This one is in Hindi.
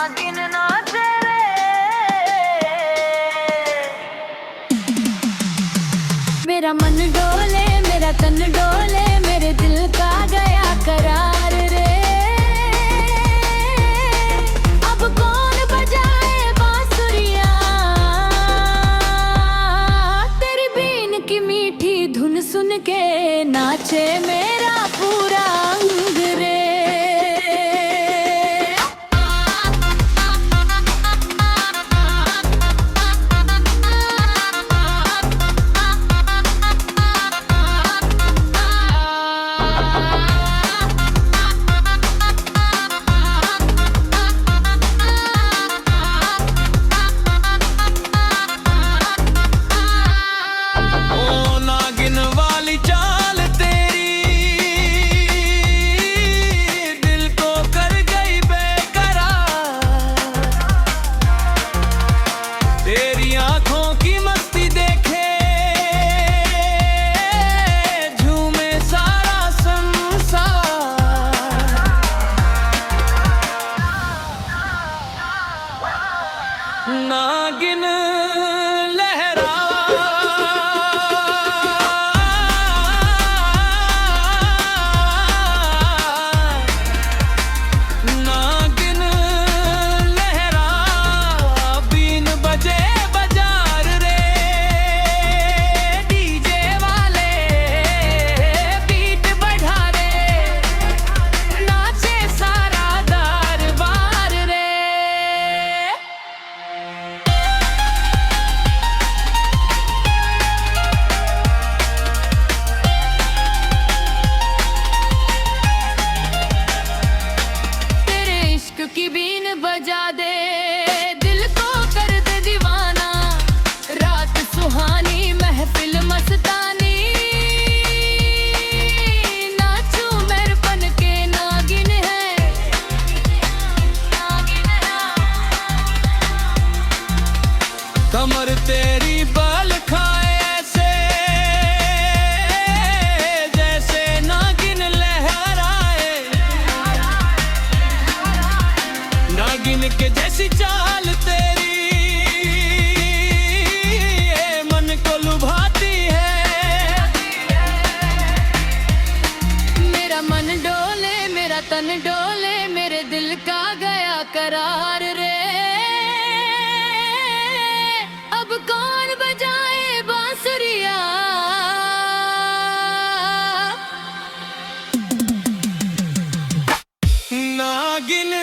नागिन नाचे रे। मेरा मन डोले, मेरा तन डोले, मेरे दिल का गया करार रे। अब कौन बजाए बांसुरिया, तेरी बीन की मीठी धुन सुन के नाचे मेरा पूरा अंग रे। नागिन लहरा, नागिन लहरा, बीन बजे बाजार रे। डीजे वाले बीट बढ़ा रे, नाचे सारा दरबार रे। की बीन बजा दे, दिल को कर दे दीवाना, रात सुहानी महफिल मस्तानी। नाचू मेरपन के नागिन है, नागिन है। कमर तेरी बल खाए ऐसे, जैसे नागिन लहराए। नागिन के जैसी चाल तेरी मन को लुभाती है। मेरा मन डोले, मेरा तन डोले, मेरे दिल का गया करार रे। अब कौन बजाए बांसुरिया, नागिन